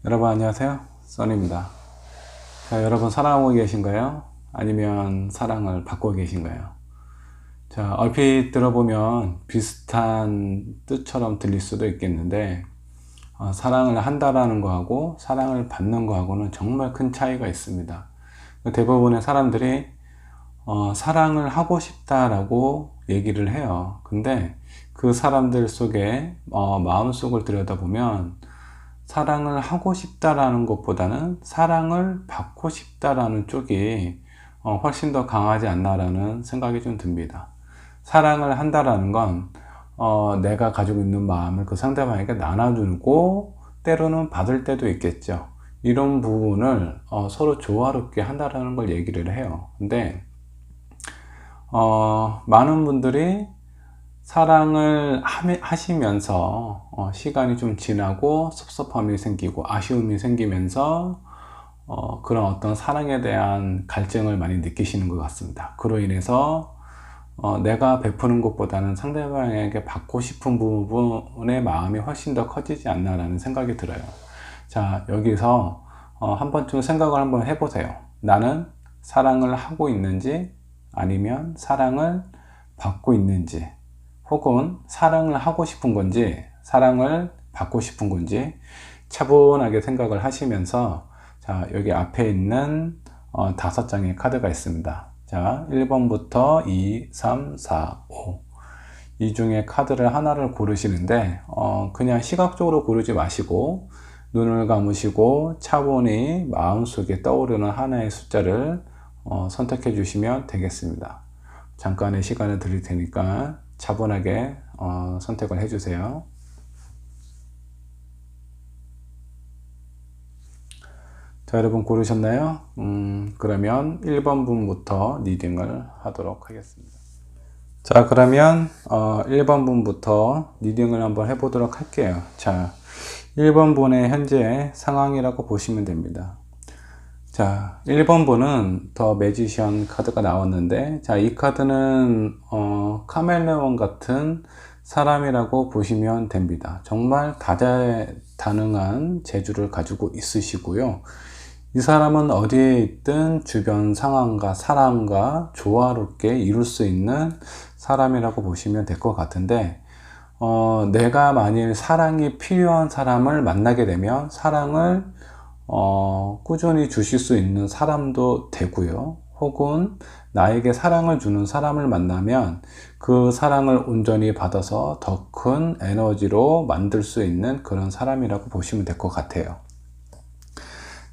여러분 안녕하세요, 써니입니다. 자, 여러분 사랑하고 계신가요? 아니면 사랑을 받고 계신가요? 자, 얼핏 들어보면 비슷한 뜻처럼 들릴 수도 있겠는데 사랑을 한다라는 거하고 사랑을 받는 거하고는 정말 큰 차이가 있습니다. 대부분의 사람들이 사랑을 하고 싶다라고 얘기를 해요. 근데 그 사람들 속에 마음속을 들여다보면 사랑을 하고 싶다라는 것보다는 사랑을 받고 싶다라는 쪽이 훨씬 더 강하지 않나라는 생각이 좀 듭니다. 사랑을 한다라는 건 내가 가지고 있는 마음을 그 상대방에게 나눠주고 때로는 받을 때도 있겠죠. 이런 부분을 서로 조화롭게 한다라는 걸 얘기를 해요. 근데 많은 분들이 사랑을 하시면서 시간이 좀 지나고 섭섭함이 생기고 아쉬움이 생기면서 그런 어떤 사랑에 대한 갈증을 많이 느끼시는 것 같습니다. 그로 인해서 내가 베푸는 것보다는 상대방에게 받고 싶은 부분의 마음이 훨씬 더 커지지 않나라는 생각이 들어요. 자, 여기서 한 번쯤 생각을 한번 해보세요. 나는 사랑을 하고 있는지 아니면 사랑을 받고 있는지, 혹은 사랑을 하고 싶은 건지 사랑을 받고 싶은 건지 차분하게 생각을 하시면서, 자, 여기 앞에 있는 5장의 카드가 있습니다. 자, 1번부터 2, 3, 4, 5 이 중에 카드를 하나를 고르시는데 그냥 시각적으로 고르지 마시고 눈을 감으시고 차분히 마음속에 떠오르는 하나의 숫자를 선택해 주시면 되겠습니다. 잠깐의 시간을 드릴 테니까 차분하게 선택을 해주세요. 자, 여러분 고르셨나요? 그러면 1번 분부터 리딩을 하도록 하겠습니다. 자, 그러면 1번 분부터 리딩을 한번 해보도록 할게요. 자, 1번 분의 현재 상황이라고 보시면 됩니다. 자, 1번 분은 더 매지션 카드가 나왔는데, 자, 이 카드는 카멜레온 같은 사람이라고 보시면 됩니다. 정말 다재다능한 재주를 가지고 있으시고요. 이 사람은 어디에 있든 주변 상황과 사람과 조화롭게 이룰 수 있는 사람이라고 보시면 될 것 같은데, 내가 만일 사랑이 필요한 사람을 만나게 되면 사랑을 꾸준히 주실 수 있는 사람도 되고요. 혹은 나에게 사랑을 주는 사람을 만나면 그 사랑을 온전히 받아서 더 큰 에너지로 만들 수 있는 그런 사람이라고 보시면 될 것 같아요.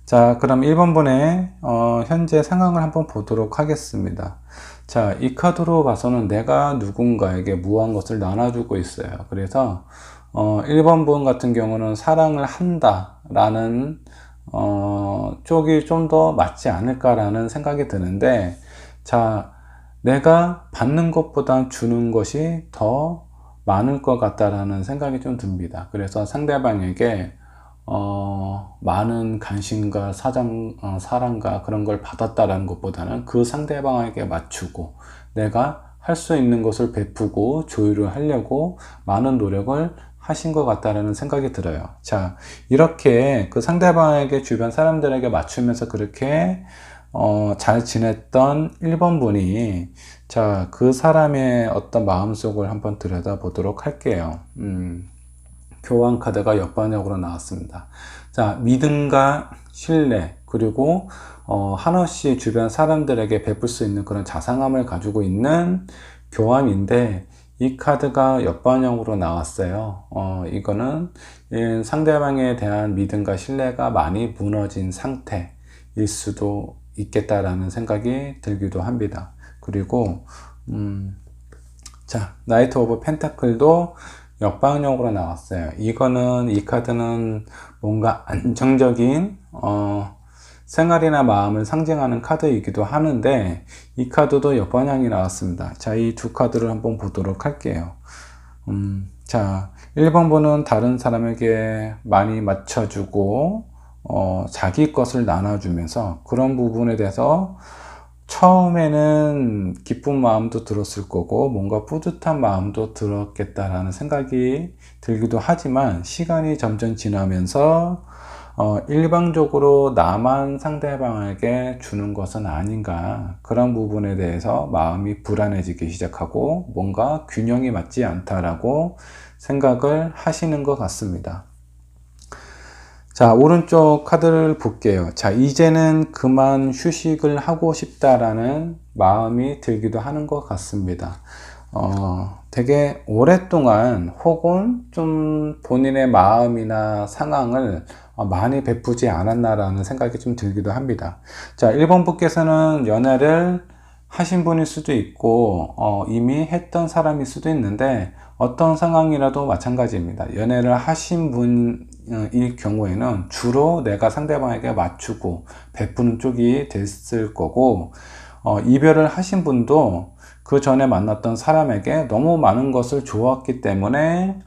자, 그럼 1번 분의 현재 상황을 한번 보도록 하겠습니다. 자, 이 카드로 봐서는 내가 누군가에게 무한 것을 나눠주고 있어요. 그래서 1번 분 같은 경우는 사랑을 한다 라는 쪽이 좀 더 맞지 않을까라는 생각이 드는데, 자, 내가 받는 것보다 주는 것이 더 많을 것 같다라는 생각이 좀 듭니다. 그래서 상대방에게 많은 관심과 사랑과 그런 걸 받았다라는 것보다는 그 상대방에게 맞추고 내가 할 수 있는 것을 베푸고 조율을 하려고 많은 노력을 하신 것 같다라는 생각이 들어요. 자, 이렇게 그 상대방에게 주변 사람들에게 맞추면서 그렇게 잘 지냈던 1번 분이, 자, 그 사람의 어떤 마음속을 한번 들여다 보도록 할게요. 교환 카드가 역반역으로 나왔습니다. 자, 믿음과 신뢰, 그리고 한없이 주변 사람들에게 베풀 수 있는 그런 자상함을 가지고 있는 교환인데, 이 카드가 역반영으로 나왔어요. 이거는 상대방에 대한 믿음과 신뢰가 많이 무너진 상태일 수도 있겠다라는 생각이 들기도 합니다. 그리고 자, 나이트 오브 펜타클도 역방향으로 나왔어요. 이 카드는 뭔가 안정적인 생활이나 마음을 상징하는 카드이기도 하는데, 이 카드도 역방향이 나왔습니다. 자, 이 두 카드를 한번 보도록 할게요. 자, 1번 분은 다른 사람에게 많이 맞춰주고 자기 것을 나눠주면서 그런 부분에 대해서 처음에는 기쁜 마음도 들었을 거고 뭔가 뿌듯한 마음도 들었겠다라는 생각이 들기도 하지만, 시간이 점점 지나면서 일방적으로 나만 상대방에게 주는 것은 아닌가, 그런 부분에 대해서 마음이 불안해지기 시작하고 뭔가 균형이 맞지 않다라고 생각을 하시는 것 같습니다. 자, 오른쪽 카드를 볼게요. 자, 이제는 그만 휴식을 하고 싶다라는 마음이 들기도 하는 것 같습니다. 되게 오랫동안 혹은 좀 본인의 마음이나 상황을 많이 베푸지 않았나라는 생각이 좀 들기도 합니다. 자, 1번 분께서는 연애를 하신 분일 수도 있고 이미 했던 사람일 수도 있는데, 어떤 상황이라도 마찬가지입니다. 연애를 하신 분일 경우에는 주로 내가 상대방에게 맞추고 베푸는 쪽이 됐을 거고, 이별을 하신 분도 그 전에 만났던 사람에게 너무 많은 것을 주었기 때문에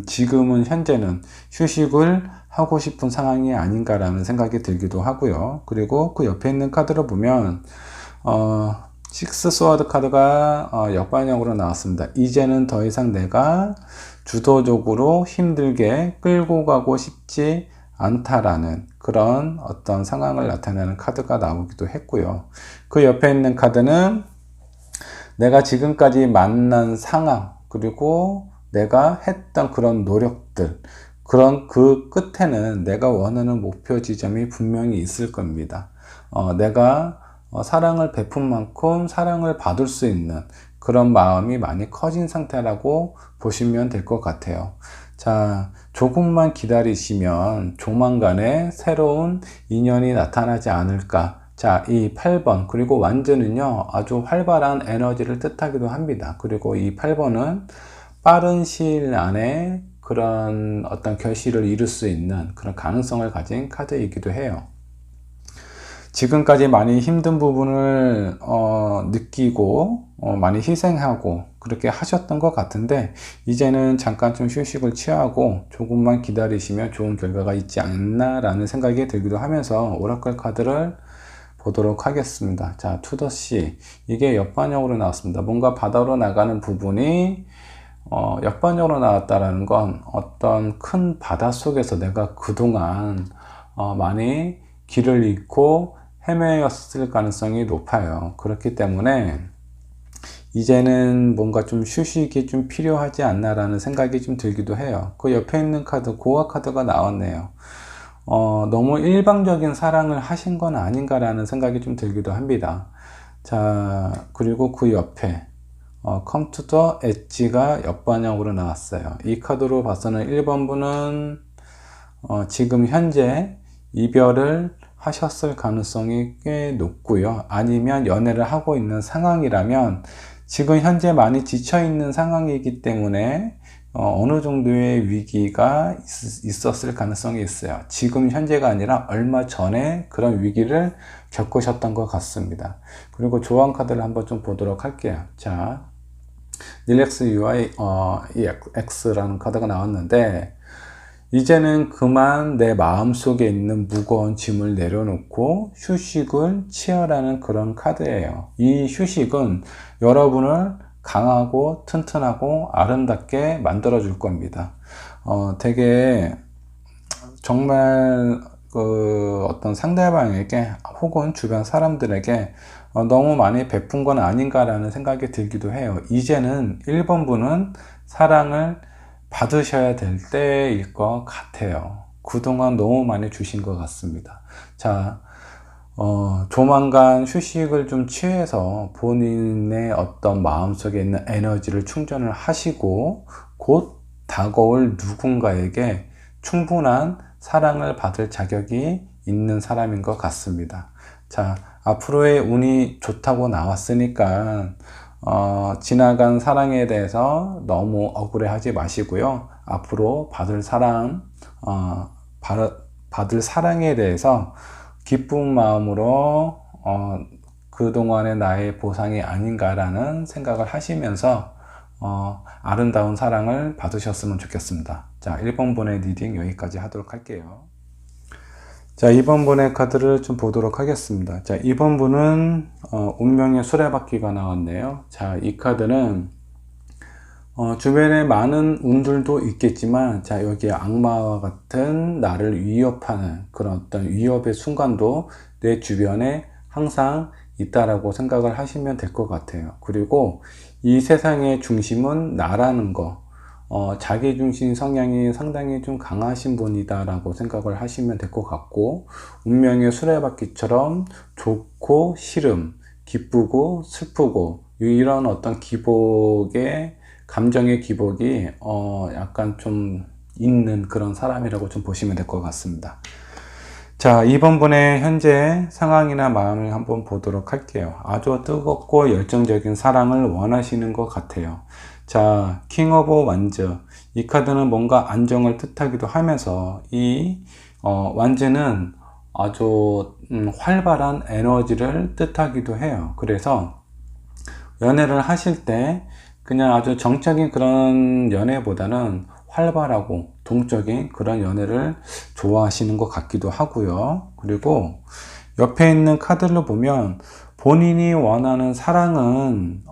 지금은 현재는 휴식을 하고 싶은 상황이 아닌가라는 생각이 들기도 하고요. 그리고 그 옆에 있는 카드를 보면 식스 스워드 카드가 역반영으로 나왔습니다. 이제는 더 이상 내가 주도적으로 힘들게 끌고 가고 싶지 않다라는 그런 어떤 상황을 나타내는 카드가 나오기도 했고요. 그 옆에 있는 카드는 내가 지금까지 만난 상황, 그리고 내가 했던 그런 노력들, 그런 그 끝에는 내가 원하는 목표 지점이 분명히 있을 겁니다. 내가 사랑을 베푼 만큼 사랑을 받을 수 있는 그런 마음이 많이 커진 상태라고 보시면 될 것 같아요. 자, 조금만 기다리시면 조만간에 새로운 인연이 나타나지 않을까. 자, 이 8번, 그리고 완전은요, 아주 활발한 에너지를 뜻하기도 합니다. 그리고 이 8번은 빠른 시일 안에 그런 어떤 결실을 이룰 수 있는 그런 가능성을 가진 카드이기도 해요. 지금까지 많이 힘든 부분을 느끼고 많이 희생하고 그렇게 하셨던 것 같은데, 이제는 잠깐 좀 휴식을 취하고 조금만 기다리시면 좋은 결과가 있지 않나 라는 생각이 들기도 하면서 오라클 카드를 보도록 하겠습니다. 자, 투더씨, 이게 역반영으로 나왔습니다. 뭔가 바다로 나가는 부분이 역반영으로 나왔다라는 건 어떤 큰 바다 속에서 내가 그동안 많이 길을 잃고 헤매였을 가능성이 높아요. 그렇기 때문에 이제는 뭔가 좀 휴식이 좀 필요하지 않나라는 생각이 좀 들기도 해요. 그 옆에 있는 카드, 고아 카드가 나왔네요. 너무 일방적인 사랑을 하신 건 아닌가라는 생각이 좀 들기도 합니다. 자, 그리고 그 옆에 Come to the Edge가 역반영으로 나왔어요. 이 카드로 봐서는 1번 분은 지금 현재 이별을 하셨을 가능성이 꽤 높고요. 아니면 연애를 하고 있는 상황이라면 지금 현재 많이 지쳐 있는 상황이기 때문에 어느 정도의 위기가 있었을 가능성이 있어요. 지금 현재가 아니라 얼마 전에 그런 위기를 겪으셨던 것 같습니다. 그리고 조언 카드를 한번 좀 보도록 할게요. 자, 릴렉스 UI X라는 카드가 나왔는데, 이제는 그만 내 마음속에 있는 무거운 짐을 내려놓고 휴식을 취하라는 그런 카드예요. 이 휴식은 여러분을 강하고 튼튼하고 아름답게 만들어 줄 겁니다. 되게 정말 그 어떤 상대방에게 혹은 주변 사람들에게 너무 많이 베푼 건 아닌가라는 생각이 들기도 해요. 이제는 1번 분은 사랑을 받으셔야 될 때일 것 같아요. 그동안 너무 많이 주신 것 같습니다. 자, 조만간 휴식을 좀 취해서 본인의 어떤 마음속에 있는 에너지를 충전을 하시고 곧 다가올 누군가에게 충분한 사랑을 받을 자격이 있는 사람인 것 같습니다. 자, 앞으로의 운이 좋다고 나왔으니까 지나간 사랑에 대해서 너무 억울해하지 마시고요. 앞으로 받을 사랑, 받을 사랑에 대해서 기쁜 마음으로 그동안의 나의 보상이 아닌가라는 생각을 하시면서 아름다운 사랑을 받으셨으면 좋겠습니다. 자, 1번 분의 리딩 여기까지 하도록 할게요. 자, 2번 분의 카드를 좀 보도록 하겠습니다. 자, 2번 분은 운명의 수레바퀴가 나왔네요. 자, 이 카드는 주변에 많은 운들도 있겠지만, 자, 여기 악마와 같은 나를 위협하는 그런 어떤 위협의 순간도 내 주변에 항상 있다라고 생각을 하시면 될 것 같아요. 그리고 이 세상의 중심은 나라는 거, 자기중심 성향이 상당히 좀 강하신 분이다라고 생각을 하시면 될 것 같고, 운명의 수레바퀴처럼 좋고 싫음, 기쁘고 슬프고, 이런 어떤 기복의 감정의 기복이 약간 좀 있는 그런 사람이라고 좀 보시면 될 것 같습니다. 자, 이번 분의 현재 상황이나 마음을 한번 보도록 할게요. 아주 뜨겁고 열정적인 사랑을 원하시는 것 같아요. 자, 킹 오브 완즈. 이 카드는 뭔가 안정을 뜻하기도 하면서 이 완즈는 아주 활발한 에너지를 뜻하기도 해요. 그래서 연애를 하실 때 그냥 아주 정적인 그런 연애보다는 활발하고 동적인 그런 연애를 좋아하시는 것 같기도 하고요. 그리고 옆에 있는 카드를 보면 본인이 원하는 사랑은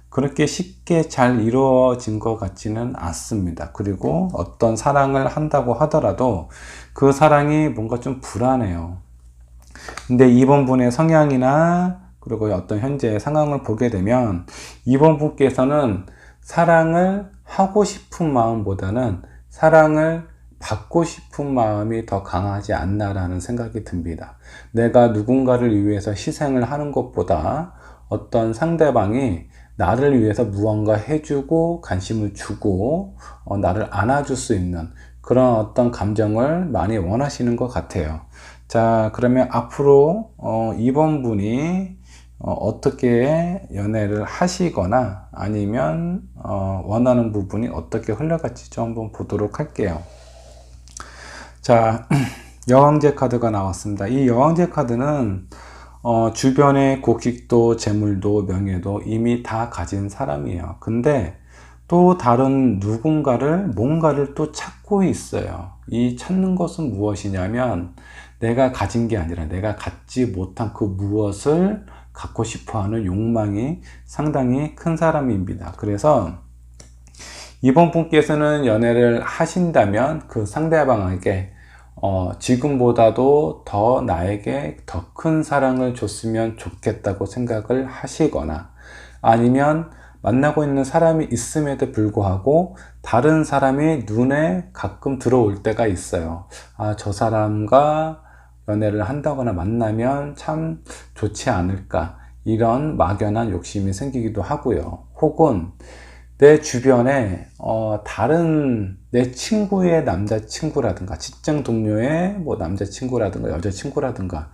그렇게 쉽게 잘 이루어진 것 같지는 않습니다. 그리고 어떤 사랑을 한다고 하더라도 그 사랑이 뭔가 좀 불안해요. 근데 이번 분의 성향이나 그리고 어떤 현재의 상황을 보게 되면 이번 분께서는 사랑을 하고 싶은 마음보다는 사랑을 받고 싶은 마음이 더 강하지 않나라는 생각이 듭니다. 내가 누군가를 위해서 희생을 하는 것보다 어떤 상대방이 나를 위해서 무언가 해주고 관심을 주고 나를 안아줄 수 있는 그런 어떤 감정을 많이 원하시는 것 같아요. 자, 그러면 앞으로 이번 분이 어떻게 연애를 하시거나 아니면 원하는 부분이 어떻게 흘러갈지 좀 한번 보도록 할게요. 자, 여왕제 카드가 나왔습니다. 이 여왕제 카드는 주변의 곡식도 재물도 명예도 이미 다 가진 사람이에요. 근데 또 다른 누군가를 뭔가를 또 찾고 있어요. 이 찾는 것은 무엇이냐면 내가 가진 게 아니라 내가 갖지 못한 그 무엇을 갖고 싶어 하는 욕망이 상당히 큰 사람입니다. 그래서 이번 분께서는 연애를 하신다면 그 상대방에게 지금보다도 더 나에게 더 큰 사랑을 줬으면 좋겠다고 생각을 하시거나 아니면 만나고 있는 사람이 있음에도 불구하고 다른 사람이 눈에 가끔 들어올 때가 있어요. 아, 저 사람과 연애를 한다거나 만나면 참 좋지 않을까, 이런 막연한 욕심이 생기기도 하고요. 혹은 내 주변에 다른 내 친구의 남자친구라든가 직장 동료의 뭐 남자친구라든가 여자친구라든가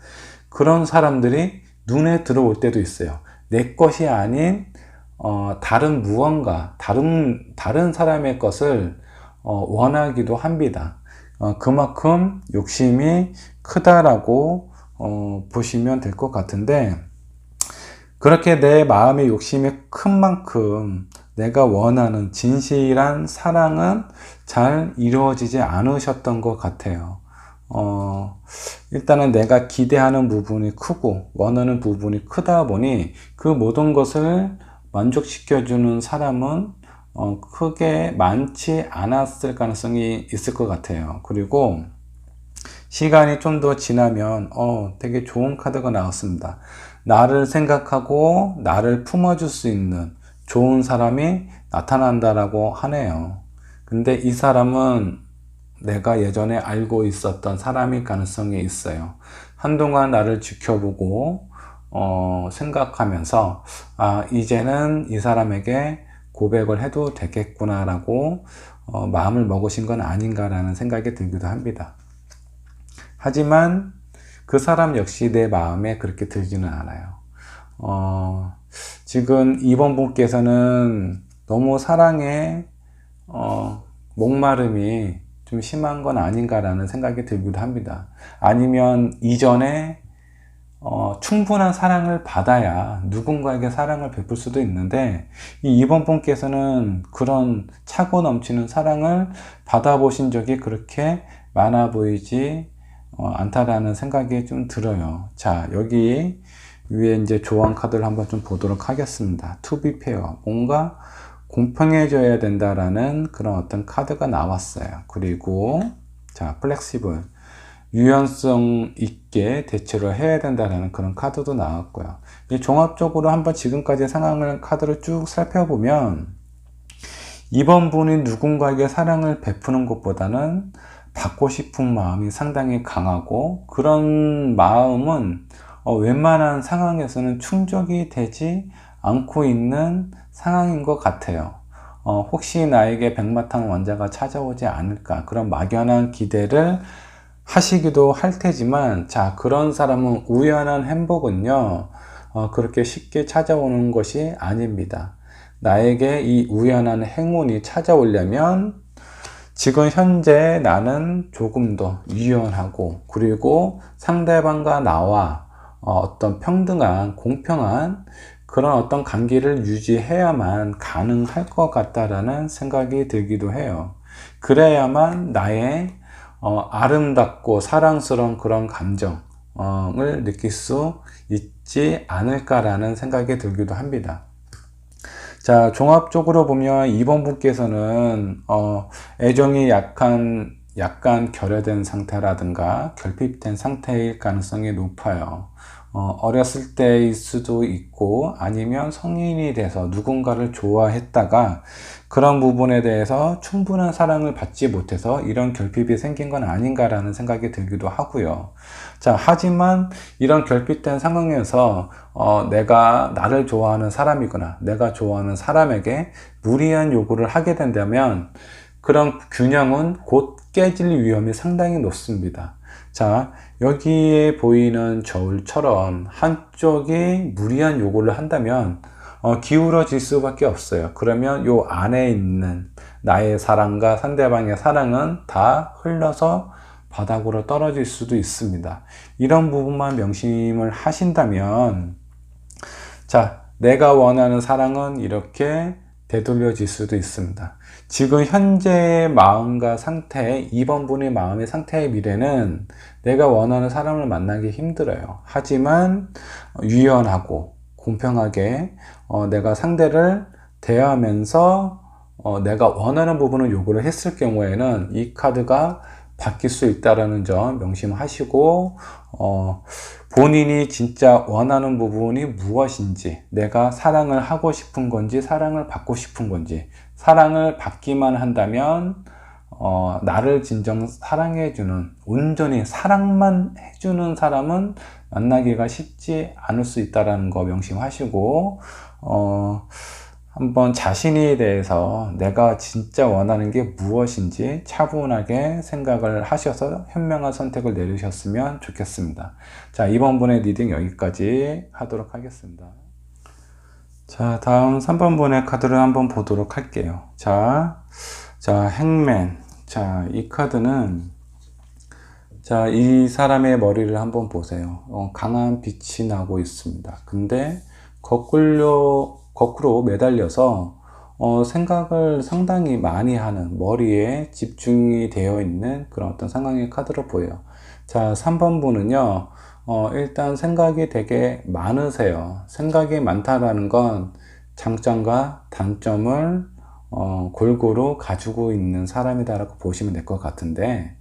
그런 사람들이 눈에 들어올 때도 있어요. 내 것이 아닌 다른 무언가 다른 사람의 것을 원하기도 합니다. 그만큼 욕심이 크다라고 보시면 될 것 같은데, 그렇게 내 마음의 욕심이 큰 만큼 내가 원하는 진실한 사랑은 잘 이루어지지 않으셨던 것 같아요. 일단은 내가 기대하는 부분이 크고 원하는 부분이 크다 보니 그 모든 것을 만족시켜주는 사람은 크게 많지 않았을 가능성이 있을 것 같아요. 그리고 시간이 좀 더 지나면 되게 좋은 카드가 나왔습니다. 나를 생각하고 나를 품어줄 수 있는 좋은 사람이 나타난다라고 하네요. 근데 이 사람은 내가 예전에 알고 있었던 사람일 가능성이 있어요. 한동안 나를 지켜보고 생각하면서 이제는 이 사람에게 고백을 해도 되겠구나 라고 마음을 먹으신 건 아닌가라는 생각이 들기도 합니다. 하지만 그 사람 역시 내 마음에 그렇게 들지는 않아요. 지금 이번 분께서는 너무 사랑에 목마름이 좀 심한 건 아닌가라는 생각이 들기도 합니다. 아니면 이전에 충분한 사랑을 받아야 누군가에게 사랑을 베풀 수도 있는데 이번 분께서는 그런 차고 넘치는 사랑을 받아보신 적이 그렇게 많아 보이지 않다라는 생각이 좀 들어요. 자, 여기 위에 이제 조언 카드를 한번 좀 보도록 하겠습니다. To be fair. 뭔가 공평해져야 된다라는 그런 어떤 카드가 나왔어요. 그리고 자, 플렉시블, 유연성 있게 대처를 해야 된다라는 그런 카드도 나왔고요. 이 종합적으로 한번 지금까지 상황을 카드를 쭉 살펴보면 이번 분이 누군가에게 사랑을 베푸는 것보다는 받고 싶은 마음이 상당히 강하고, 그런 마음은 웬만한 상황에서는 충족이 되지 않고 있는 상황인 것 같아요. 혹시 나에게 백마탄 원자가 찾아오지 않을까, 그런 막연한 기대를 하시기도 할 테지만, 자, 그런 사람은 우연한 행복은요, 그렇게 쉽게 찾아오는 것이 아닙니다. 나에게 이 우연한 행운이 찾아오려면 지금 현재 나는 조금 더 유연하고, 그리고 상대방과 나와 어떤 평등한, 공평한 그런 어떤 관계를 유지해야만 가능할 것 같다라는 생각이 들기도 해요. 그래야만 나의 아름답고 사랑스러운 그런 감정을 느낄 수 있지 않을까라는 생각이 들기도 합니다. 자, 종합적으로 보면 이번 분께서는 애정이 약간 결여된 상태라든가 결핍된 상태일 가능성이 높아요. 어렸을 때일 수도 있고, 아니면 성인이 돼서 누군가를 좋아했다가 그런 부분에 대해서 충분한 사랑을 받지 못해서 이런 결핍이 생긴 건 아닌가라는 생각이 들기도 하고요. 자, 하지만 이런 결핍된 상황에서 내가 나를 좋아하는 사람이거나 내가 좋아하는 사람에게 무리한 요구를 하게 된다면 그런 균형은 곧 깨질 위험이 상당히 높습니다. 자, 여기에 보이는 저울처럼 한쪽이 무리한 요구를 한다면 기울어질 수밖에 없어요. 그러면 요 안에 있는 나의 사랑과 상대방의 사랑은 다 흘러서 바닥으로 떨어질 수도 있습니다. 이런 부분만 명심을 하신다면, 자, 내가 원하는 사랑은 이렇게 되돌려질 수도 있습니다. 지금 현재의 마음과 상태, 2번 분의 마음의 상태의 미래는 내가 원하는 사람을 만나기 힘들어요. 하지만 유연하고 공평하게 내가 상대를 대하면서 내가 원하는 부분을 요구를 했을 경우에는 이 카드가 바뀔 수 있다는 점 명심하시고, 본인이 진짜 원하는 부분이 무엇인지, 내가 사랑을 하고 싶은 건지 사랑을 받고 싶은 건지, 사랑을 받기만 한다면 나를 진정 사랑해주는, 온전히 사랑만 해주는 사람은 만나기가 쉽지 않을 수 있다는 거 명심하시고, 한번 자신에 대해서 내가 진짜 원하는 게 무엇인지 차분하게 생각을 하셔서 현명한 선택을 내리셨으면 좋겠습니다. 자, 이번 분의 리딩 여기까지 하도록 하겠습니다. 자, 다음 3번 분의 카드를 한번 보도록 할게요. 자, 행맨. 자, 이 카드는, 자, 이 사람의 머리를 한번 보세요. 강한 빛이 나고 있습니다. 근데 거꾸로 매달려서 생각을 상당히 많이 하는, 머리에 집중이 되어 있는 그런 어떤 상황의 카드로 보여요. 자, 3번 분은요, 일단 생각이 되게 많으세요. 생각이 많다라는 건 장점과 단점을 골고루 가지고 있는 사람이다라고 보시면 될 것 같은데,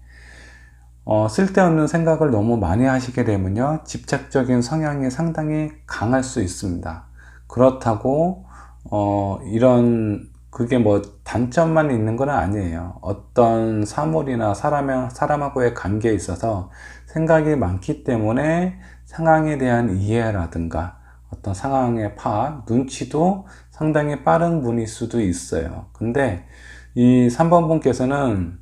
쓸데없는 생각을 너무 많이 하시게 되면요, 집착적인 성향이 상당히 강할 수 있습니다. 그렇다고 그게 뭐 단점만 있는 건 아니에요. 어떤 사물이나 사람하고의 관계에 있어서 생각이 많기 때문에 상황에 대한 이해라든가 어떤 상황의 파악, 눈치도 상당히 빠른 분일 수도 있어요. 근데 이 3번 분께서는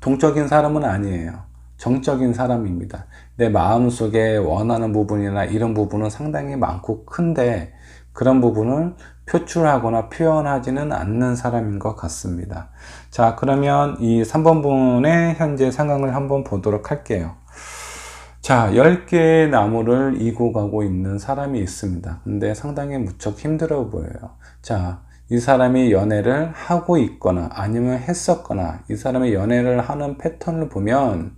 동적인 사람은 아니에요. 정적인 사람입니다. 내 마음속에 원하는 부분이나 이런 부분은 상당히 많고 큰데 그런 부분을 표출하거나 표현하지는 않는 사람인 것 같습니다. 자, 그러면 이 3번 분의 현재 상황을 한번 보도록 할게요. 자, 10개의 나무를 이고 가고 있는 사람이 있습니다. 근데 상당히 무척 힘들어 보여요. 자, 이 사람이 연애를 하고 있거나 아니면 했었거나, 이 사람이 연애를 하는 패턴을 보면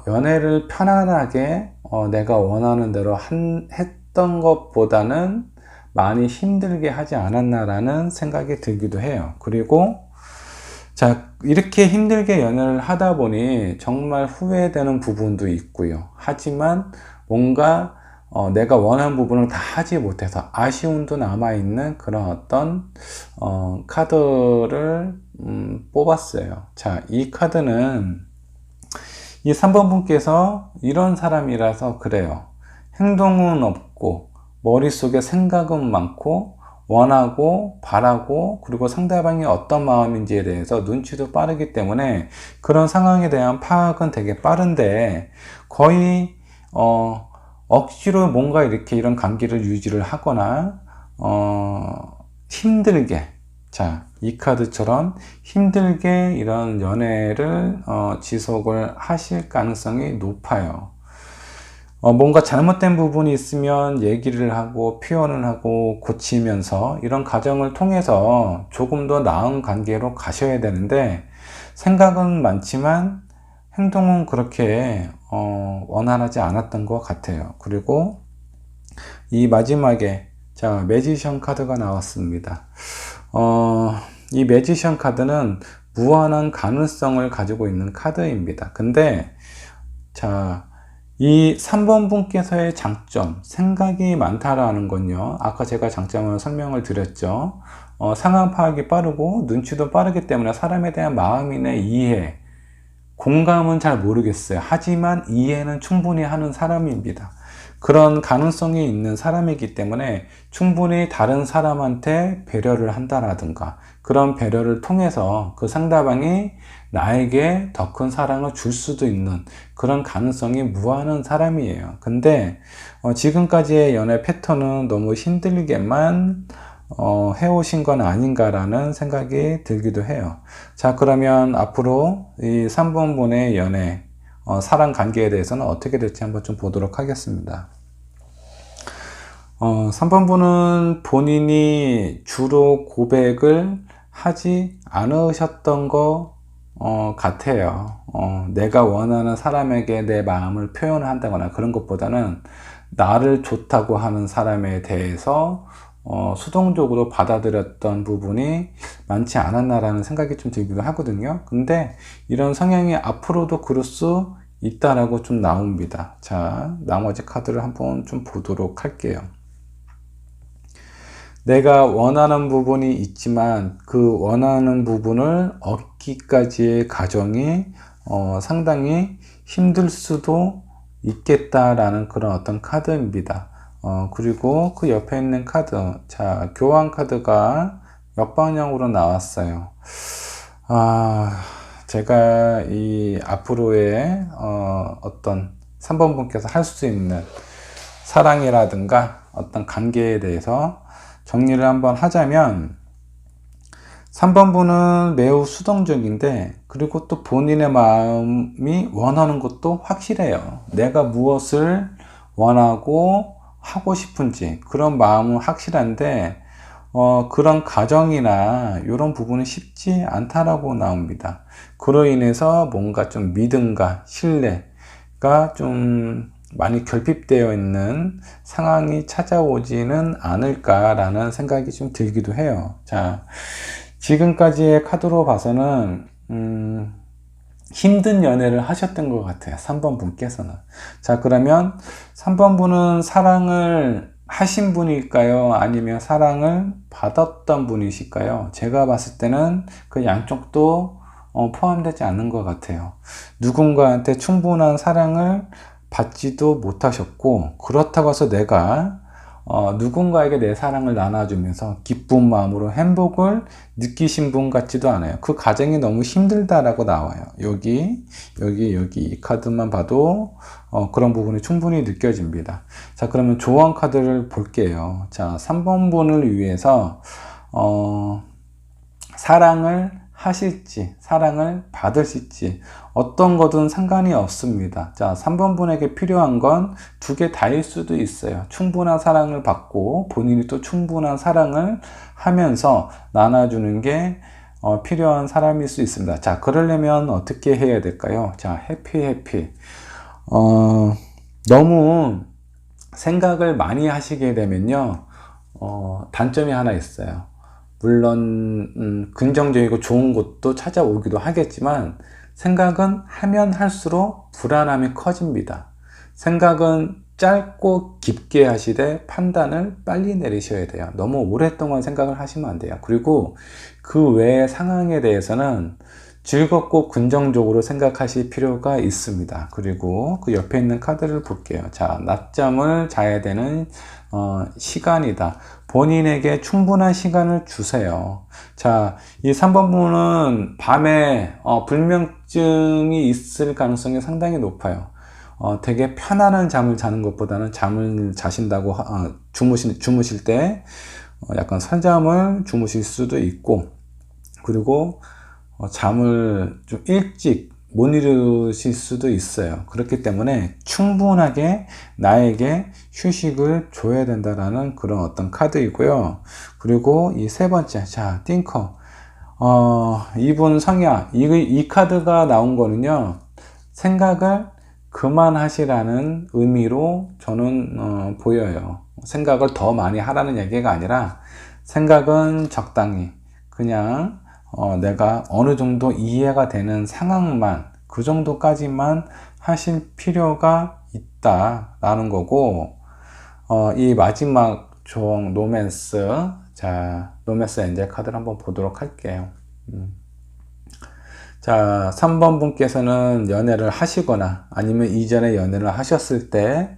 연애를 편안하게 내가 원하는 대로 했던 것보다는 많이 힘들게 하지 않았나라는 생각이 들기도 해요. 그리고 자, 이렇게 힘들게 연애를 하다 보니 정말 후회되는 부분도 있고요. 하지만 뭔가 내가 원하는 부분을 다 하지 못해서 아쉬움도 남아있는 그런 어떤 카드를 뽑았어요. 자, 이 카드는 이 3번 분께서 이런 사람이라서 그래요. 행동은 없고 머릿속에 생각은 많고 원하고 바라고 그리고 상대방이 어떤 마음인지에 대해서 눈치도 빠르기 때문에 그런 상황에 대한 파악은 되게 빠른데 거의 억지로 뭔가 이렇게 이런 관계를 유지를 하거나 힘들게, 자, 이 카드처럼 힘들게 이런 연애를 지속을 하실 가능성이 높아요. 뭔가 잘못된 부분이 있으면 얘기를 하고 표현을 하고 고치면서 이런 과정을 통해서 조금 더 나은 관계로 가셔야 되는데 생각은 많지만 행동은 그렇게 원활하지 않았던 것 같아요. 그리고 이 마지막에 자, 매지션 카드가 나왔습니다. 이 매지션 카드는 무한한 가능성을 가지고 있는 카드입니다. 근데 자, 이 3번 분께서의 장점, 생각이 많다라는 건요, 아까 제가 장점을 설명을 드렸죠. 상황 파악이 빠르고 눈치도 빠르기 때문에 사람에 대한 마음이나 이해, 공감은 잘 모르겠어요. 하지만 이해는 충분히 하는 사람입니다. 그런 가능성이 있는 사람이기 때문에 충분히 다른 사람한테 배려를 한다라든가 그런 배려를 통해서 그 상대방이 나에게 더 큰 사랑을 줄 수도 있는 그런 가능성이 무한한 사람이에요. 근데 지금까지의 연애 패턴은 너무 힘들게만 해오신 건 아닌가라는 생각이 들기도 해요. 자, 그러면 앞으로 이 3번 분의 연애 사랑 관계에 대해서는 어떻게 될지 한번 좀 보도록 하겠습니다. 3번 분은 본인이 주로 고백을 하지 않으셨던 것 같아요. 내가 원하는 사람에게 내 마음을 표현한다거나 그런 것보다는 나를 좋다고 하는 사람에 대해서 수동적으로 받아들였던 부분이 많지 않았나라는 생각이 좀 들기도 하거든요. 근데 이런 성향이 앞으로도 그럴 수 있다라고 좀 나옵니다. 자, 나머지 카드를 한번 좀 보도록 할게요. 내가 원하는 부분이 있지만 그 원하는 부분을 얻기까지의 과정이 상당히 힘들 수도 있겠다라는 그런 어떤 카드입니다. 그리고 그 옆에 있는 카드, 자, 교환 카드가 역방향으로 나왔어요. 제가 이 앞으로의 어떤 3번 분께서 할 수 있는 사랑이라든가 어떤 관계에 대해서 정리를 한번 하자면 3번 분은 매우 수동적인데 그리고 또 본인의 마음이 원하는 것도 확실해요. 내가 무엇을 원하고 하고 싶은지 그런 마음은 확실한데 그런 과정이나 이런 부분은 쉽지 않다라고 나옵니다. 그로 인해서 뭔가 좀 믿음과 신뢰가 좀 많이 결핍되어 있는 상황이 찾아오지는 않을까라는 생각이 좀 들기도 해요. 자, 지금까지의 카드로 봐서는 힘든 연애를 하셨던 것 같아요. 3번 분께서는. 자, 그러면 3번 분은 사랑을 하신 분일까요? 아니면 사랑을 받았던 분이실까요? 제가 봤을 때는 그 양쪽도 포함되지 않는 것 같아요. 누군가한테 충분한 사랑을 받지도 못하셨고 그렇다고 해서 내가 누군가에게 내 사랑을 나눠주면서 기쁜 마음으로 행복을 느끼신 분 같지도 않아요. 그 과정이 너무 힘들다라고 나와요. 여기 이 카드만 봐도 그런 부분이 충분히 느껴집니다. 자, 그러면 조언 카드를 볼게요. 자, 3번 분을 위해서 사랑을 하실지 사랑을 받으실지 어떤 거든 상관이 없습니다. 자, 3번 분에게 필요한 건 두 개 다일 수도 있어요. 충분한 사랑을 받고 본인이 또 충분한 사랑을 하면서 나눠주는 게 필요한 사람일 수 있습니다. 자, 그러려면 어떻게 해야 될까요? 자, 해피 너무 생각을 많이 하시게 되면요 단점이 하나 있어요. 물론 긍정적이고 좋은 것도 찾아오기도 하겠지만 생각은 하면 할수록 불안함이 커집니다. 생각은 짧고 깊게 하시되 판단을 빨리 내리셔야 돼요. 너무 오랫동안 생각을 하시면 안 돼요. 그리고 그 외의 상황에 대해서는 즐겁고 긍정적으로 생각하실 필요가 있습니다. 그리고 그 옆에 있는 카드를 볼게요. 자, 낮잠을 자야 되는 시간이다. 본인에게 충분한 시간을 주세요. 자, 이 3번 분은 밤에 불면증이 있을 가능성이 상당히 높아요. 되게 편안한 잠을 자는 것보다는 잠을 자신다고 주무실 때 약간 설잠을 주무실 수도 있고, 그리고 잠을 좀 일찍 못 이루실 수도 있어요. 그렇기 때문에 충분하게 나에게 휴식을 줘야 된다라는 그런 어떤 카드이고요. 그리고 이 세 번째, 자, 띵커. 이분 성향. 이 카드가 나온 거는요, 생각을 그만하시라는 의미로 저는 보여요. 생각을 더 많이 하라는 얘기가 아니라 생각은 적당히 그냥 내가 어느 정도 이해가 되는 상황만, 그 정도까지만 하실 필요가 있다라는 거고, 이 마지막 종 로맨스, 자, 로맨스 엔젤 카드를 한번 보도록 할게요. 자, 3번 분께서는 연애를 하시거나 아니면 이전에 연애를 하셨을 때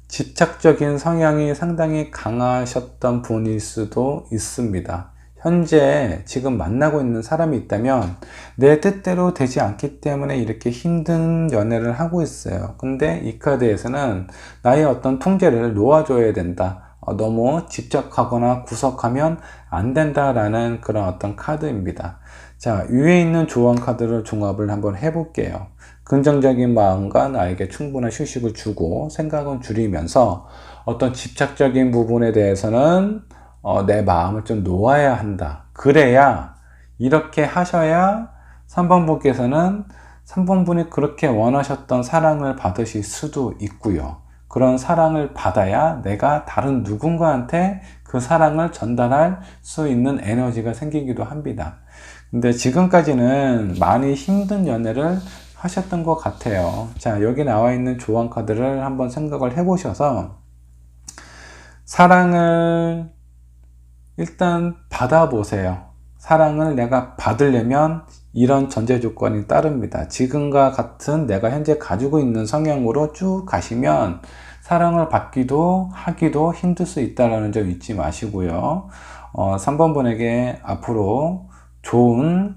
집착적인 성향이 상당히 강하셨던 분일 수도 있습니다. 현재 지금 만나고 있는 사람이 있다면 내 뜻대로 되지 않기 때문에 이렇게 힘든 연애를 하고 있어요. 근데 이 카드에서는 나의 어떤 통제를 놓아줘야 된다. 너무 집착하거나 구속하면 안 된다라는 그런 어떤 카드입니다. 자, 위에 있는 조언 카드를 종합을 한번 해볼게요. 긍정적인 마음과 나에게 충분한 휴식을 주고 생각은 줄이면서 어떤 집착적인 부분에 대해서는 내 마음을 좀 놓아야 한다. 그래야, 이렇게 하셔야 3번 분께서는 3번 분이 그렇게 원하셨던 사랑을 받으실 수도 있고요. 그런 사랑을 받아야 내가 다른 누군가한테 그 사랑을 전달할 수 있는 에너지가 생기기도 합니다. 근데 지금까지는 많이 힘든 연애를 하셨던 것 같아요. 자, 여기 나와 있는 조언 카드를 한번 생각을 해보셔서 사랑을 일단 받아보세요. 사랑을 내가 받으려면 이런 전제 조건이 따릅니다. 지금과 같은 내가 현재 가지고 있는 성향으로 쭉 가시면 사랑을 받기도 하기도 힘들 수 있다는 점 잊지 마시고요. 3번 분에게 앞으로 좋은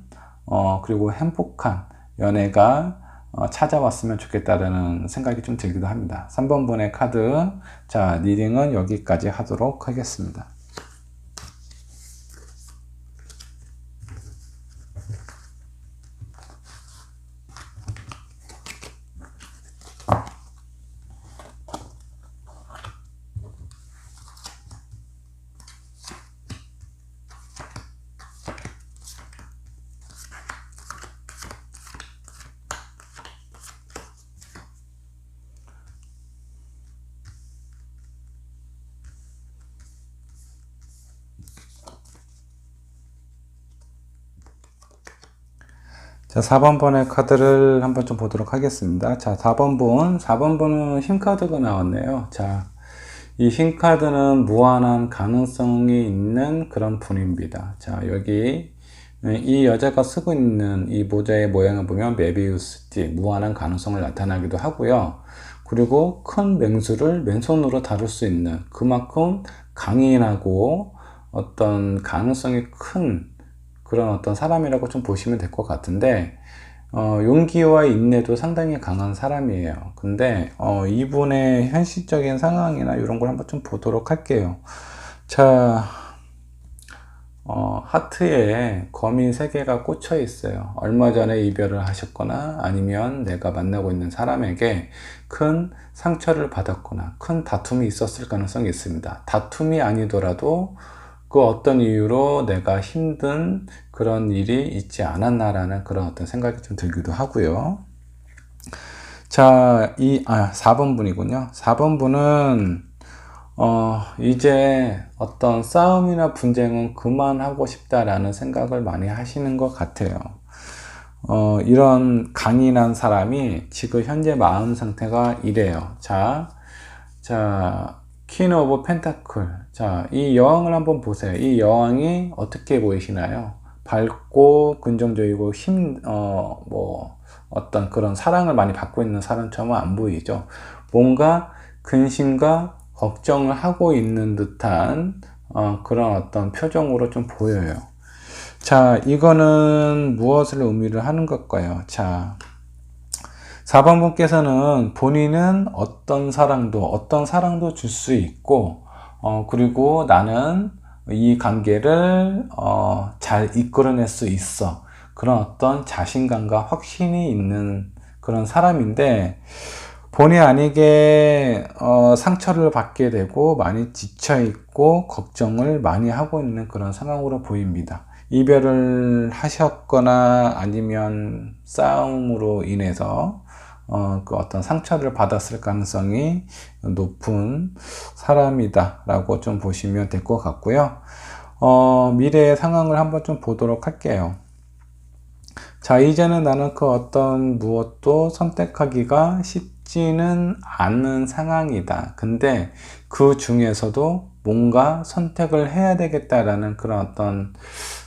그리고 행복한 연애가 찾아왔으면 좋겠다는 생각이 좀 들기도 합니다. 3번 분의 카드, 자, 리딩은 여기까지 하도록 하겠습니다. 자, 4번 번의 카드를 한번 좀 보도록 하겠습니다. 자, 4번 분은 힘 카드가 나왔네요. 자, 이 힘 카드는 무한한 가능성이 있는 그런 분입니다. 자, 여기 이 여자가 쓰고 있는 이 모자의 모양을 보면 메비우스띠, 무한한 가능성을 나타나기도 하고요. 그리고 큰 맹수를 맨손으로 다룰 수 있는 그만큼 강인하고 어떤 가능성이 큰 그런 어떤 사람이라고 좀 보시면 될 것 같은데, 용기와 인내도 상당히 강한 사람이에요. 근데 이분의 현실적인 상황이나 이런 걸 한번 좀 보도록 할게요. 자, 하트에 거미 3개가 꽂혀 있어요. 얼마 전에 이별을 하셨거나 아니면 내가 만나고 있는 사람에게 큰 상처를 받았거나 큰 다툼이 있었을 가능성이 있습니다. 다툼이 아니더라도 그 어떤 이유로 내가 힘든 그런 일이 있지 않았나라는 그런 어떤 생각이 좀 들기도 하고요. 자, 4번 분이군요. 4번 분은 이제 어떤 싸움이나 분쟁은 그만하고 싶다라는 생각을 많이 하시는 것 같아요. 이런 강인한 사람이 지금 현재 마음 상태가 이래요. 자, 퀸 오브 펜타클. 자, 이 여왕을 한번 보세요. 이 여왕이 어떻게 보이시나요? 밝고 긍정적이고 어떤 그런 사랑을 많이 받고 있는 사람처럼 안 보이죠. 뭔가 근심과 걱정을 하고 있는 듯한 그런 어떤 표정으로 좀 보여요. 자, 이거는 무엇을 의미를 하는 걸까요? 자, 4번 분께서는 본인은 어떤 사랑도 줄 수 있고, 그리고 나는 이 관계를 잘 이끌어낼 수 있어. 그런 어떤 자신감과 확신이 있는 그런 사람인데, 본의 아니게 상처를 받게 되고 많이 지쳐있고 걱정을 많이 하고 있는 그런 상황으로 보입니다. 이별을 하셨거나 아니면 싸움으로 인해서 그 어떤 상처를 받았을 가능성이 높은 사람이다 라고 좀 보시면 될 것 같고요. 미래의 상황을 한번 좀 보도록 할게요. 자, 이제는 나는 그 어떤 무엇도 선택하기가 쉽지는 않은 상황이다. 근데 그 중에서도 뭔가 선택을 해야 되겠다라는 그런 어떤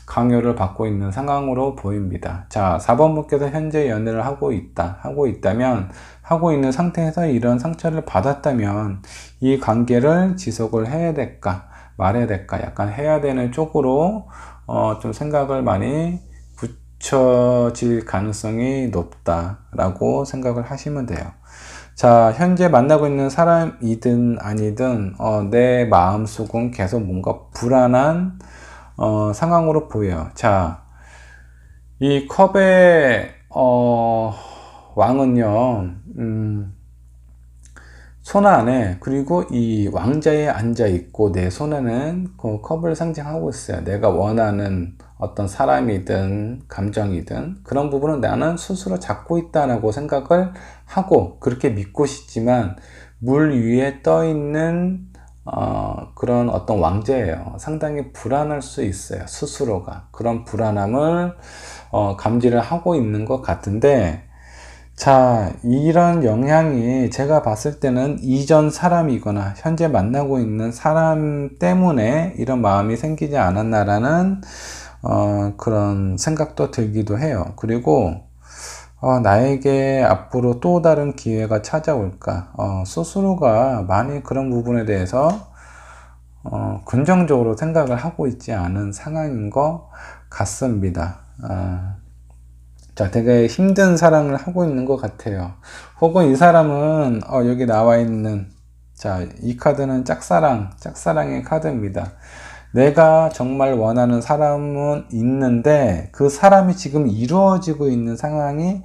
강요를 받고 있는 상황으로 보입니다. 자, 4번 분께서 현재 연애를 하고 있다면, 하고 있는 상태에서 이런 상처를 받았다면, 이 관계를 지속을 해야 될까, 말해야 될까, 약간 해야 되는 쪽으로, 좀 생각을 많이 붙여질 가능성이 높다라고 생각을 하시면 돼요. 자, 현재 만나고 있는 사람이든 아니든, 내 마음속은 계속 뭔가 불안한, 상황으로 보여요. 자, 이 컵의, 왕은요, 손 안에, 그리고 이 왕자에 앉아있고, 내 손에는 그 컵을 상징하고 있어요. 내가 원하는 어떤 사람이든, 감정이든, 그런 부분은 나는 스스로 잡고 있다라고 생각을 하고, 그렇게 믿고 싶지만, 물 위에 떠 있는 그런 어떤 왕자예요. 상당히 불안할 수 있어요. 스스로가. 그런 불안함을 감지를 하고 있는 것 같은데, 자, 이런 영향이 제가 봤을 때는 이전 사람이거나 현재 만나고 있는 사람 때문에 이런 마음이 생기지 않았나라는 그런 생각도 들기도 해요. 그리고 나에게 앞으로 또 다른 기회가 찾아올까? 스스로가 많이 그런 부분에 대해서 긍정적으로 생각을 하고 있지 않은 상황인 것 같습니다. 자, 되게 힘든 사랑을 하고 있는 것 같아요. 혹은 이 사람은 여기 나와 있는, 자, 이 카드는 짝사랑의 카드입니다. 내가 정말 원하는 사람은 있는데 그 사람이 지금 이루어지고 있는 상황이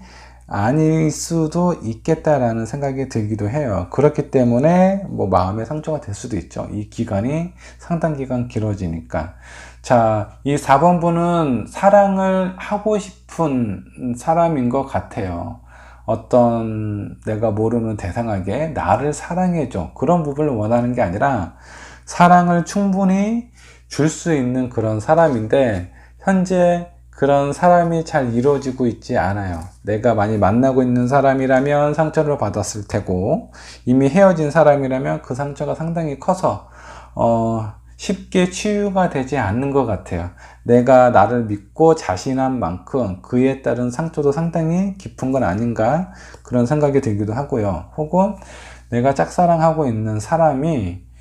아닐 수도 있겠다라는 생각이 들기도 해요. 그렇기 때문에 뭐 마음의 상처가 될 수도 있죠. 이 기간이 상당 기간 길어지니까. 자, 이 4번 분은 사랑을 하고 싶은 사람인 것 같아요. 어떤 내가 모르는 대상에게 나를 사랑해줘. 그런 부분을 원하는 게 아니라 사랑을 충분히 줄 수 있는 그런 사람인데 현재 그런 사람이 잘 이루어지고 있지 않아요. 내가 많이 만나고 있는 사람이라면 상처를 받았을 테고 이미 헤어진 사람이라면 그 상처가 상당히 커서 쉽게 치유가 되지 않는 것 같아요. 내가 나를 믿고 자신한 만큼 그에 따른 상처도 상당히 깊은 건 아닌가 그런 생각이 들기도 하고요. 혹은 내가 짝사랑하고 있는 사람이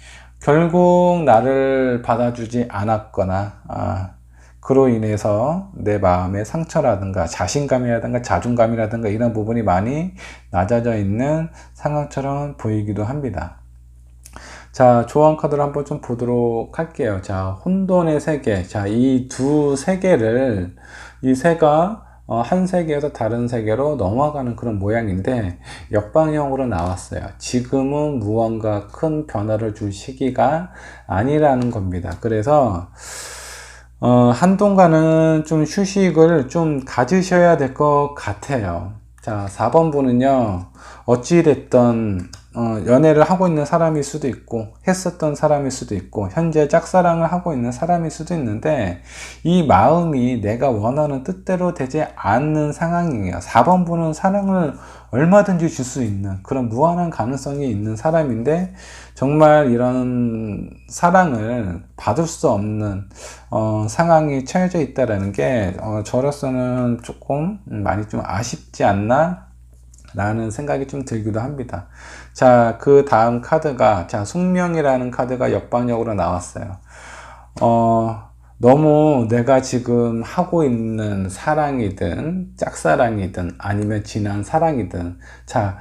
결국 나를 받아주지 않았거나 그로 인해서 내 마음의 상처라든가 자신감이라든가 자존감이라든가 이런 부분이 많이 낮아져 있는 상황처럼 보이기도 합니다. 자, 조언 카드를 한번 좀 보도록 할게요. 자, 혼돈의 세계. 자, 이 두 세계를, 이 새가 한 세계에서 다른 세계로 넘어가는 그런 모양인데 역방향으로 나왔어요. 지금은 무언가 큰 변화를 줄 시기가 아니라는 겁니다. 그래서 한동안은 좀 휴식을 좀 가지셔야 될 것 같아요. 자, 4번 분은요, 어찌됐든 연애를 하고 있는 사람일 수도 있고 했었던 사람일 수도 있고 현재 짝사랑을 하고 있는 사람일 수도 있는데 이 마음이 내가 원하는 뜻대로 되지 않는 상황이에요. 4번분은 사랑을 얼마든지 줄 수 있는 그런 무한한 가능성이 있는 사람인데 정말 이런 사랑을 받을 수 없는 상황이 처해져 있다라는 게 저로서는 조금 많이 좀 아쉽지 않나 라는 생각이 좀 들기도 합니다. 자, 그 다음 카드가, 자, 숙명이라는 카드가 역방역으로 나왔어요. 너무 내가 지금 하고 있는 사랑이든, 짝사랑이든, 아니면 지난 사랑이든, 자,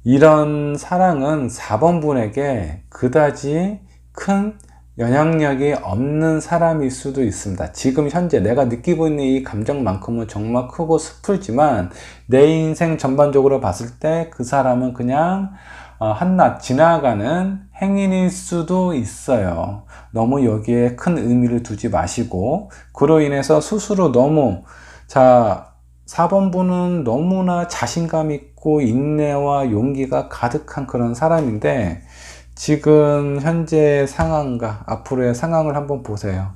이런 사랑은 4번분에게 그다지 큰 영향력이 없는 사람일 수도 있습니다. 지금 현재 내가 느끼고 있는 이 감정만큼은 정말 크고 스풀지만 내 인생 전반적으로 봤을 때 그 사람은 그냥 한낱 지나가는 행인일 수도 있어요. 너무 여기에 큰 의미를 두지 마시고 그로 인해서 스스로 너무 4번분은 너무나 자신감 있고 인내와 용기가 가득한 그런 사람인데 지금 현재 상황과 앞으로의 상황을 한번 보세요.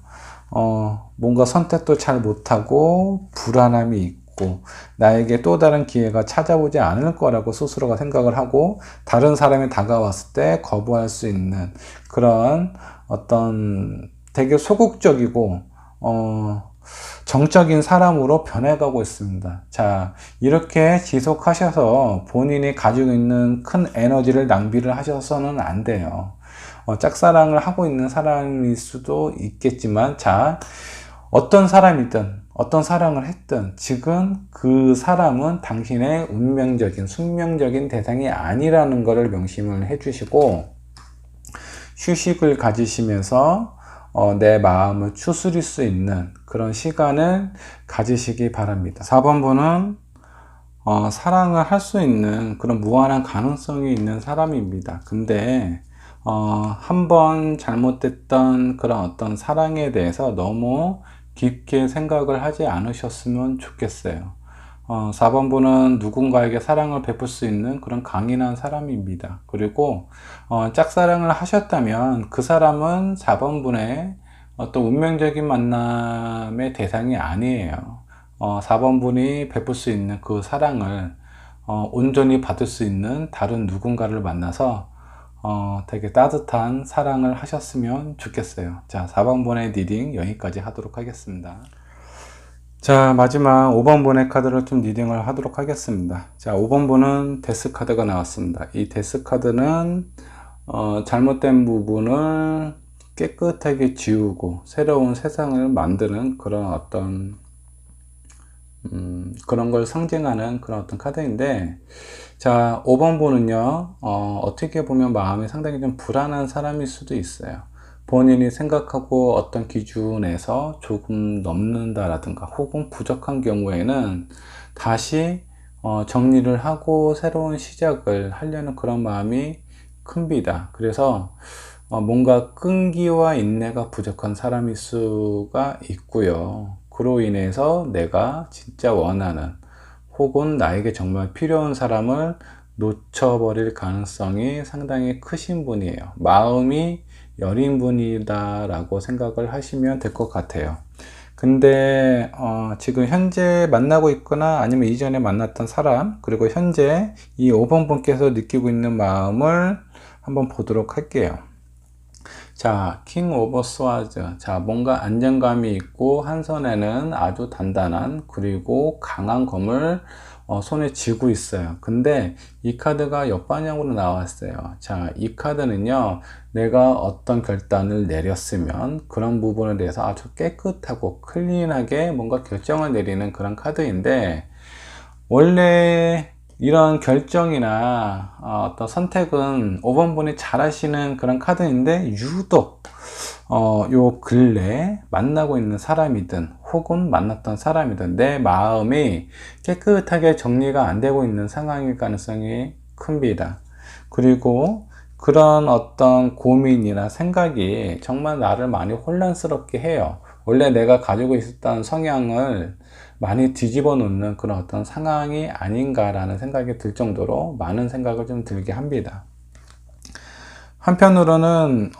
뭔가 선택도 잘 못하고 불안함이 있고 나에게 또 다른 기회가 찾아오지 않을 거라고 스스로가 생각을 하고 다른 사람이 다가왔을 때 거부할 수 있는 그런 어떤 되게 소극적이고 정적인 사람으로 변해가고 있습니다. 자, 이렇게 지속하셔서 본인이 가지고 있는 큰 에너지를 낭비를 하셔서는 안 돼요. 짝사랑을 하고 있는 사람일 수도 있겠지만, 자, 어떤 사람이든, 어떤 사랑을 했든, 지금 그 사람은 당신의 운명적인, 숙명적인 대상이 아니라는 것을 명심을 해주시고, 휴식을 가지시면서 내 마음을 추스릴 수 있는 그런 시간을 가지시기 바랍니다. 4번분은 사랑을 할 수 있는 그런 무한한 가능성이 있는 사람입니다. 근데 한번 잘못됐던 그런 어떤 사랑에 대해서 너무 깊게 생각을 하지 않으셨으면 좋겠어요. 4번분은 누군가에게 사랑을 베풀 수 있는 그런 강인한 사람입니다. 그리고 짝사랑을 하셨다면 그 사람은 4번분의 어떤 운명적인 만남의 대상이 아니에요. 4번분이 베풀 수 있는 그 사랑을 온전히 받을 수 있는 다른 누군가를 만나서 되게 따뜻한 사랑을 하셨으면 좋겠어요. 자, 4번분의 리딩 여기까지 하도록 하겠습니다. 자, 마지막 5번분의 카드를 좀 리딩을 하도록 하겠습니다. 자, 5번분은 데스 카드가 나왔습니다. 이 데스 카드는 잘못된 부분을 깨끗하게 지우고 새로운 세상을 만드는 그런 어떤 그런 걸 상징하는 그런 어떤 카드인데, 자, 5번분은요 어떻게 보면 마음이 상당히 좀 불안한 사람일 수도 있어요. 본인이 생각하고 어떤 기준에서 조금 넘는다라든가 혹은 부족한 경우에는 다시 정리를 하고 새로운 시작을 하려는 그런 마음이 큽니다. 그래서 뭔가 끈기와 인내가 부족한 사람일 수가 있고요. 그로 인해서 내가 진짜 원하는 혹은 나에게 정말 필요한 사람을 놓쳐버릴 가능성이 상당히 크신 분이에요. 마음이 여린 분이다 라고 생각을 하시면 될 것 같아요. 근데 지금 현재 만나고 있거나 아니면 이전에 만났던 사람 그리고 현재 이 5번 분께서 느끼고 있는 마음을 한번 보도록 할게요. 자, 킹 오브 스와드. 자, 뭔가 안정감이 있고 한 손에는 아주 단단한 그리고 강한 검을 손에 쥐고 있어요. 근데 이 카드가 역방향으로 나왔어요. 자, 이 카드는요, 내가 어떤 결단을 내렸으면 그런 부분에 대해서 아주 깨끗하고 클린하게 뭔가 결정을 내리는 그런 카드인데, 원래 이런 결정이나 어떤 선택은 5번분이 잘 하시는 그런 카드인데, 유독 요 근래 만나고 있는 사람이든 혹은 만났던 사람이든 내 마음이 깨끗하게 정리가 안 되고 있는 상황일 가능성이 큽니다. 그리고 그런 어떤 고민이나 생각이 정말 나를 많이 혼란스럽게 해요. 원래 내가 가지고 있었던 성향을 많이 뒤집어 놓는 그런 어떤 상황이 아닌가라는 생각이 들 정도로 많은 생각을 좀 들게 합니다. 한편으로는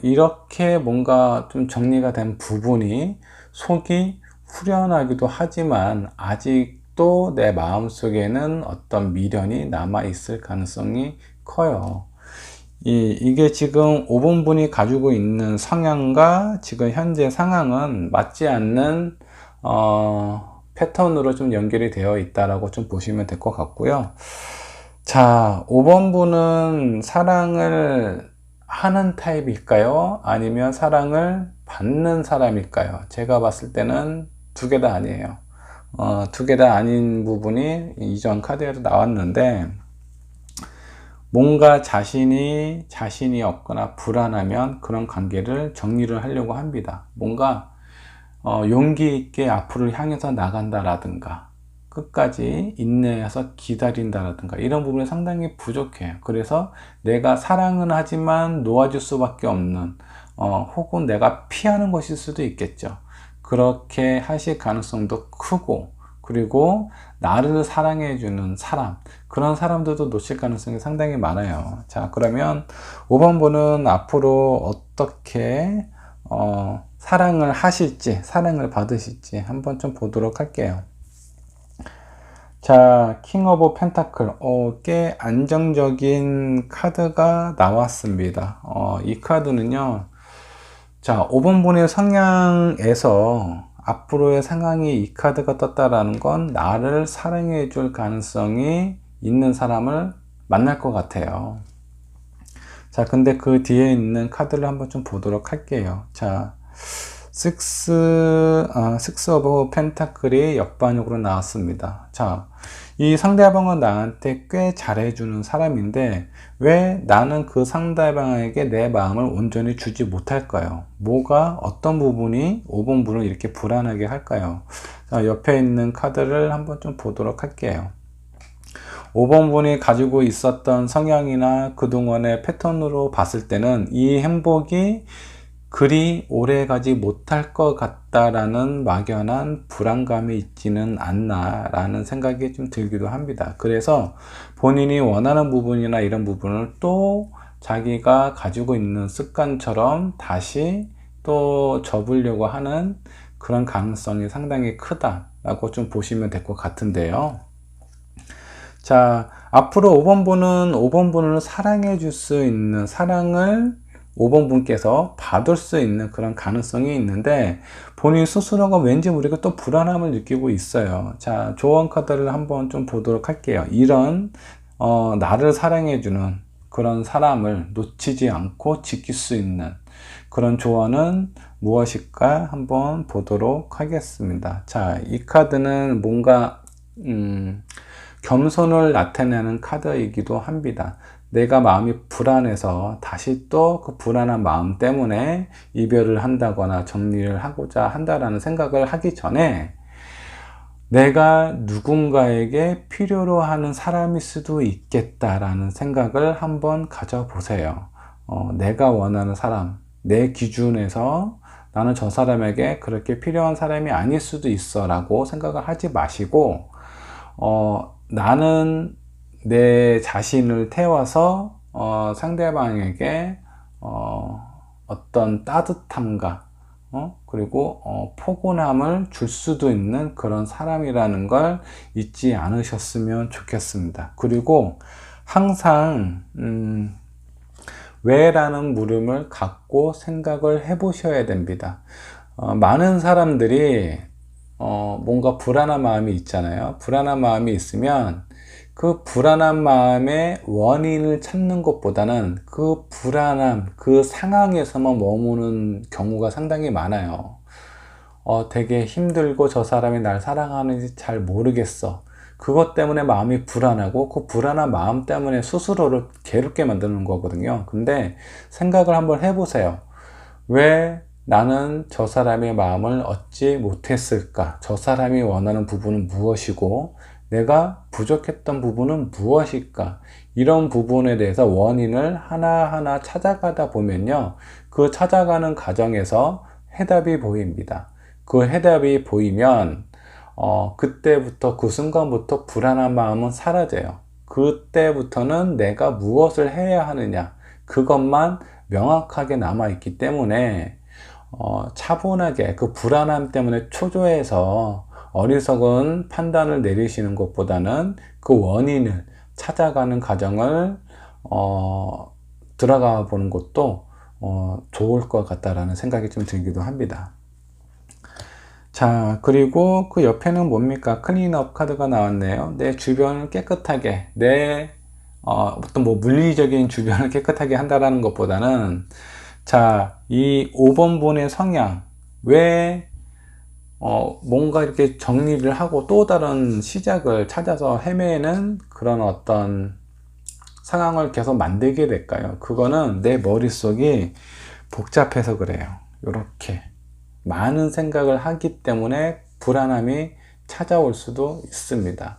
이렇게 뭔가 좀 정리가 된 부분이 속이 후련하기도 하지만 아직도 내 마음속에는 어떤 미련이 남아 있을 가능성이 커요. 이게 지금 5번분이 가지고 있는 성향과 지금 현재 상황은 맞지 않는 패턴으로 좀 연결이 되어 있다라고 좀 보시면 될 것 같고요. 자, 5번분은 사랑을 하는 타입일까요? 아니면 사랑을 받는 사람일까요? 제가 봤을 때는 두 개 다 아니에요. 두 개 다 아닌 부분이 이전 카드에도 나왔는데, 뭔가 자신이 없거나 불안하면 그런 관계를 정리를 하려고 합니다. 뭔가 용기 있게 앞으로 향해서 나간다라든가 끝까지 인내해서 기다린다라든가 이런 부분이 상당히 부족해요. 그래서 내가 사랑은 하지만 놓아줄 수밖에 없는 혹은 내가 피하는 것일 수도 있겠죠. 그렇게 하실 가능성도 크고, 그리고 나를 사랑해주는 사람, 그런 사람들도 놓칠 가능성이 상당히 많아요. 자, 그러면 5번분은 앞으로 어떻게 사랑을 하실지, 사랑을 받으실지 한번 좀 보도록 할게요. 자, 킹 오브 펜타클, 꽤 안정적인 카드가 나왔습니다. 이 카드는요, 자, 5번분의 성향에서 앞으로의 상황이 이 카드가 떴다라는 건 나를 사랑해 줄 가능성이 있는 사람을 만날 것 같아요. 자, 근데 그 뒤에 있는 카드를 한번 좀 보도록 할게요. 자, 식스 오브 펜타클이 역반역으로 나왔습니다. 자, 이 상대방은 나한테 꽤 잘해주는 사람인데 왜 나는 그 상대방에게 내 마음을 온전히 주지 못할까요? 어떤 부분이 5번분을 이렇게 불안하게 할까요? 자, 옆에 있는 카드를 한번 좀 보도록 할게요. 5번분이 가지고 있었던 성향이나 그동안의 패턴으로 봤을 때는 이 행복이 그리 오래가지 못할 것 같다라는 막연한 불안감이 있지는 않나 라는 생각이 좀 들기도 합니다. 그래서 본인이 원하는 부분이나 이런 부분을 또 자기가 가지고 있는 습관처럼 다시 또 접으려고 하는 그런 가능성이 상당히 크다라고 좀 보시면 될 것 같은데요. 자, 앞으로 5번분을 사랑해 줄 수 있는, 사랑을 5번분께서 받을 수 있는 그런 가능성이 있는데 본인 스스로가 왠지 모르게 또 불안함을 느끼고 있어요. 자, 조언 카드를 한번 좀 보도록 할게요. 이런 나를 사랑해주는 그런 사람을 놓치지 않고 지킬 수 있는 그런 조언은 무엇일까 한번 보도록 하겠습니다. 자, 이 카드는 뭔가 겸손을 나타내는 카드이기도 합니다. 내가 마음이 불안해서 다시 또 그 불안한 마음 때문에 이별을 한다거나 정리를 하고자 한다라는 생각을 하기 전에 내가 누군가에게 필요로 하는 사람일 수도 있겠다라는 생각을 한번 가져보세요. 내가 원하는 사람, 내 기준에서 나는 저 사람에게 그렇게 필요한 사람이 아닐 수도 있어 라고 생각을 하지 마시고 나는 내 자신을 태워서 상대방에게 어떤 따뜻함과 그리고 포근함을 줄 수도 있는 그런 사람이라는 걸 잊지 않으셨으면 좋겠습니다. 그리고 항상 왜라는 물음을 갖고 생각을 해 보셔야 됩니다. 많은 사람들이 뭔가 불안한 마음이 있잖아요. 불안한 마음이 있으면 그 불안한 마음의 원인을 찾는 것보다는 그 불안함, 그 상황에서만 머무는 경우가 상당히 많아요. 되게 힘들고 저 사람이 날 사랑하는지 잘 모르겠어. 그것 때문에 마음이 불안하고 그 불안한 마음 때문에 스스로를 괴롭게 만드는 거거든요. 근데 생각을 한번 해보세요. 왜 나는 저 사람의 마음을 얻지 못했을까? 저 사람이 원하는 부분은 무엇이고 내가 부족했던 부분은 무엇일까? 이런 부분에 대해서 원인을 하나하나 찾아가다 보면요. 그 찾아가는 과정에서 해답이 보입니다. 그 해답이 보이면 그때부터 그 순간부터 불안한 마음은 사라져요. 그때부터는 내가 무엇을 해야 하느냐, 그것만 명확하게 남아있기 때문에 차분하게 그 불안함 때문에 초조해서 어리석은 판단을 내리시는 것보다는 그 원인을 찾아가는 과정을 들어가 보는 것도 좋을 것 같다라는 생각이 좀 들기도 합니다. 자, 그리고 그 옆에는 뭡니까? 클린업 카드가 나왔네요. 내 주변을 깨끗하게, 어떤 뭐 물리적인 주변을 깨끗하게 한다라는 것보다는, 자, 이 5번 분의 성향, 왜, 뭔가 이렇게 정리를 하고 또 다른 시작을 찾아서 헤매는 그런 어떤 상황을 계속 만들게 될까요? 그거는 내 머릿속이 복잡해서 그래요. 이렇게. 많은 생각을 하기 때문에 불안함이 찾아올 수도 있습니다.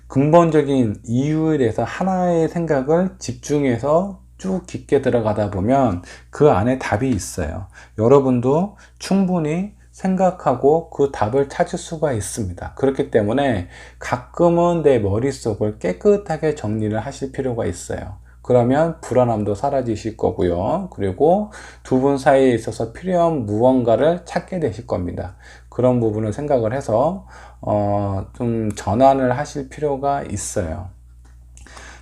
근본적인 이유에 대해서 하나의 생각을 집중해서 쭉 깊게 들어가다 보면 그 안에 답이 있어요. 여러분도 충분히 생각하고 그 답을 찾을 수가 있습니다. 그렇기 때문에 가끔은 내 머릿속을 깨끗하게 정리를 하실 필요가 있어요. 그러면 불안함도 사라지실 거고요. 그리고 두 분 사이에 있어서 필요한 무언가를 찾게 되실 겁니다. 그런 부분을 생각을 해서 좀 전환을 하실 필요가 있어요.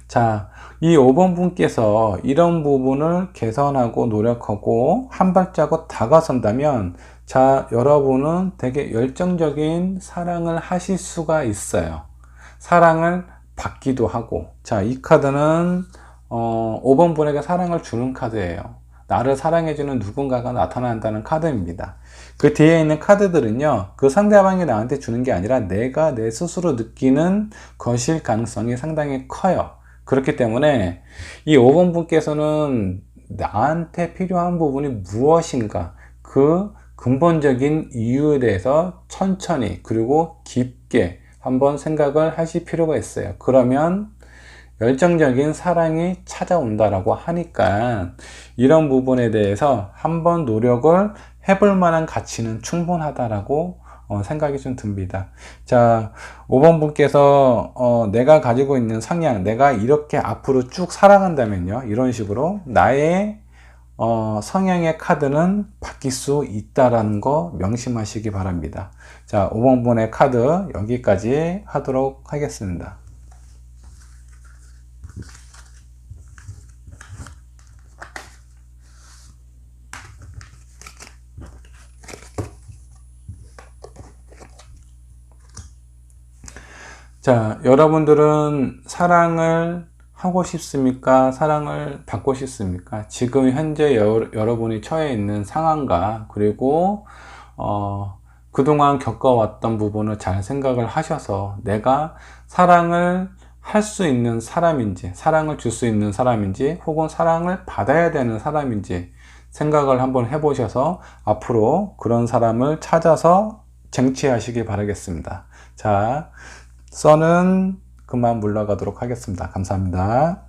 자, 이 5번 분께서 이런 부분을 개선하고 노력하고 한 발자국 다가선다면, 자, 여러분은 되게 열정적인 사랑을 하실 수가 있어요. 사랑을 받기도 하고. 자, 이 카드는 5번 분에게 사랑을 주는 카드예요. 나를 사랑해주는 누군가가 나타난다는 카드입니다. 그 뒤에 있는 카드들은요, 그 상대방이 나한테 주는 게 아니라 내가 내 스스로 느끼는 것일 가능성이 상당히 커요. 그렇기 때문에 이 5번 분께서는 나한테 필요한 부분이 무엇인가, 그 근본적인 이유에 대해서 천천히 그리고 깊게 한번 생각을 하실 필요가 있어요. 그러면 열정적인 사랑이 찾아온다라고 하니까 이런 부분에 대해서 한번 노력을 해볼 만한 가치는 충분하다라고 생각이 좀 듭니다. 자, 5번 분께서 내가 가지고 있는 성향, 내가 이렇게 앞으로 쭉 살아간다면요, 이런 식으로 나의 성향의 카드는 바뀔 수 있다라는 거 명심하시기 바랍니다. 자, 5번 분의 카드 여기까지 하도록 하겠습니다. 자, 여러분들은 사랑을 하고 싶습니까? 사랑을 받고 싶습니까? 지금 현재 여러분이 처해 있는 상황과 그리고 그동안 겪어왔던 부분을 잘 생각을 하셔서 내가 사랑을 할 수 있는 사람인지, 사랑을 줄 수 있는 사람인지, 혹은 사랑을 받아야 되는 사람인지 생각을 한번 해보셔서 앞으로 그런 사람을 찾아서 쟁취하시기 바라겠습니다. 자, 썬은 그만 물러가도록 하겠습니다. 감사합니다.